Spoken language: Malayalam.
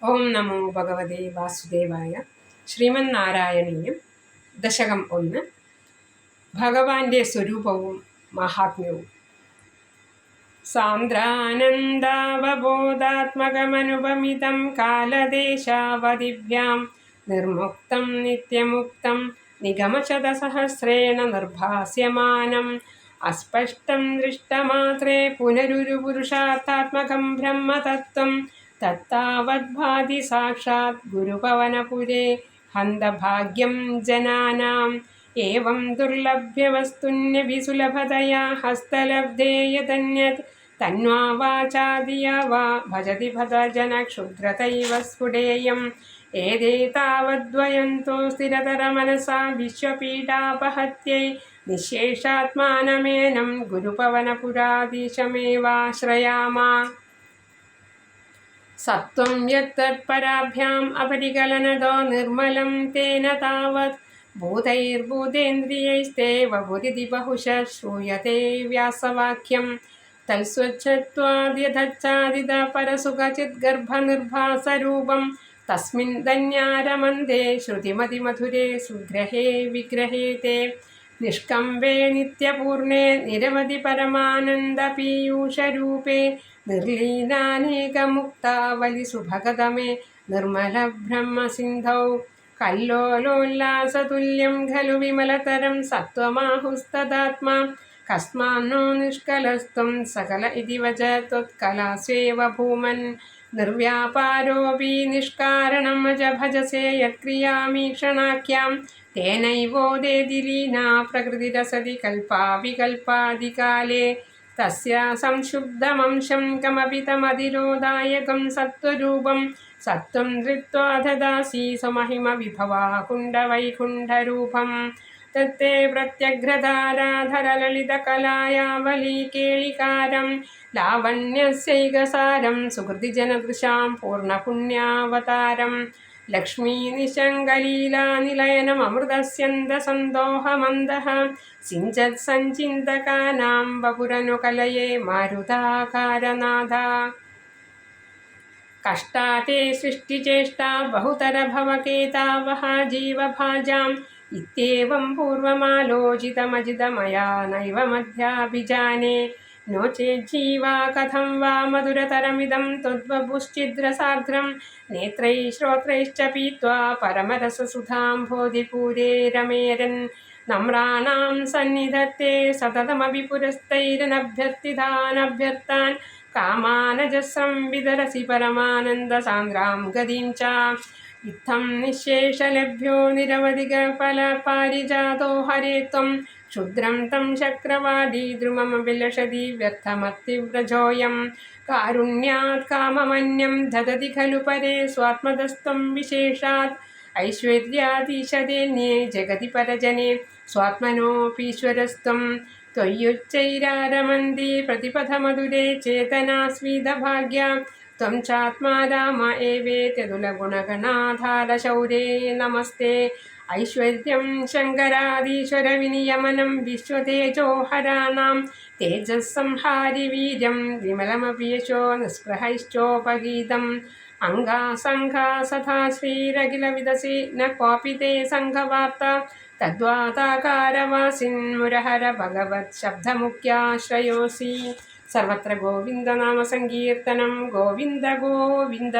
ഓം നമോ ഭഗവതേ വാസുദേവായ. ശ്രീമന്നാരായണീയം ദശകം 1. ഭഗവാന്റെ സ്വരൂപവും മഹാത്മ്യവും. സാന്ദ്രാനന്ദാവബോധാത്മകമനുപമിതം കാലദേശാവദിഭ്യാം നിർമുക്തം നിത്യമുക്തം നിഗമശതസഹസ്രേണ നിർഭാസ്യമാനം അസ്പഷ്ടം ദൃഷ്ടമാത്രേ പുനരുരുപുരുഷാർത്ഥാത്മകം ബ്രഹ്മതത്വം തത്താവദ്ഭാതി സാക്ഷാത് ഗുരുപവനപുരേ ഹന്തഭാഗ്യം ജനാനാം. ഏവം ദുർലഭ്യവസ്തുന്യഭിസുലഭതയാ ഹസ്തലബ്ധേയതന്യത് തന്വാ വാചാദിയാ വാ ഭജതി ഭജനക്ഷുദ്രതൈവ സ്ഫുടേയം. ഏതേ താവദ്വയന്തോ സ്ഥിരതരമനസാ വിശ്വപീഠാപഹത്यै നിശേഷാത്മാനമേനം ഗുരുപവനപുരാധീശമേവാശ്രയാമ. സത്വം യത്തത്പരാഭ്യാം അപരികലനതോ നിർമ്മലം തേന താവത് ഭൂതൈർഭൂതേന്ദ്രിയൈസ്തേവ ഭുരിതി ബഹുശ ശ്രൂയത്തെ വ്യാസവാക്യം. തൽസ്വച്ഛത്വാദ്യഥച്ചാദിത പരസുഖചിദ്ഗർഭനിർഭാസരൂപം തസ്മിൻ ധന്യാരമന്ദേ ശ്രുതിമതിമധുരേ സുഗ്രഹേ വിഗ്രഹേ തേ. നിഷ്കമ്പേ നിത്യപൂർണേ നിരവധി പരമാനന്ദപീയൂഷരൂപേ നിർലീനാനേകമുക്താവലി സുഭഗതമേ നിർമ്മല ബ്രഹ്മസിന്ധൗ. കല്ലോലോല്ലാസതുല്യം ഖലു വിമലതരം സത്വമാഹുസ്തദാത്മാ കസ്മാന്നോ നിഷ്കലസ്ത്വം സകല ഇതി വച ത്വത്കലാസ്വേവ ഭൂമൻ. നിർവ്യാപാരോപി നിഷ്കാരണം അജ ഭജസേ യത്ക്രിയാമീക്ഷണാഖ്യാം തേനൈവോദേതി ലീനാ പ്രകൃതിരസതി കൽപ്പാവികൽപ്പാദികാലേ. തസ്യ സംശുദ്ധമംശം കമപി തമതിരോധായകം സത്വരൂപം സത്വം ധൃത്വാ ദദാസി സമഹിമ വിഭവാ കുണ്ഡവൈകുണ്ഠരൂപം. തത്തേ പ്രത്യഗ്രധാരാധരലളിതകലായാവലീ കേളികാരം ലാവണ്യസ്യൈകസാരം സുഹൃതിജനദൃശാം പൂർണ്ണപുണ്യാവതാരം. ലക്ഷ്മീനിശങ്കലീലാനിലയനമൃതസ്യന്തസന്തോഹമന്ദഃ സിഞ്ചത് സഞ്ചിന്തകാനാം വപുരനുകലയേ മാരുതാകാരനാഥ. കഷ്ടാതേ സൃഷ്ടിചേഷ്ടാ ബഹുതരഭവകേതാവഹ ജീവഭാജാം ഇത്യേവം പൂർവമാലോചിതമജിതമയാ നൈവ മധ്യാഭിജാനേ. നോ ചേജ്ജീവാ കഥം വാ മധുരതരമിദം ത്വദ്വപുശ്ചിദ്രസാർദ്രം നേത്രൈ ശ്രോത്രൈശ്ച പീത്വാ പരമരസസുധാംഭോധിപൂരേ രമേരൻ. നമ്രാണാം സന്നിധത്തെ സതതമപി പുരസ്തൈരനഭ്യർത്ഥിതാനഭ്യർത്ഥാൻ കാമാനജസ്രം വിതരസി പരമാനന്ദസാന്ദ്രാം ഗതിം ച. ഇത്തം നിശേഷലഭ്യോ നിരവധികഫലപാരിജാതോ ഹരേ ത്വം ക്ഷുദ്രം തം ശക്രവാദീദ്രുമമഭിലഷതി വ്യർത്ഥമത്തിവ്രജോയം. കാരുണ്യാത് കാമമന്യം ദദതി ഖലു പരേ സ്വാത്മതസ്ത്വം വിശേഷാത് ഐശ്വര്യാദീശദേന്യേ ജഗതി പരജനേ സ്വാത്മനോപീശ്വരസ്ത്വം. ത്വയ്യുच्चैरारमन्दी प्रतिपथमधुरे चेतनास्वीदभाग्या त्वं चात्मा राम एवेत्यदुलगुणगणाधारशौर्ये नमस्ते. ऐश्वर्यं शङ्करादीश्वरविनियमनं विश्वतेजोहराणां तेजस्संहारि वीर्यं विमलमपि यशो निःस्पृहैश्चोपगीतम्. अङ्गासङ्घा सथा श्रीरखिलविदसि न क्वापि ते सङ्घवार्ता तद्वाताकारवासिन्मुरहर भगवत् शब्दमुख्याश्रयोऽसि. സർവത്ര ഗോവിന്ദനാമ സങ്കീർത്തനം. ഗോവിന്ദ ഗോവിന്ദ.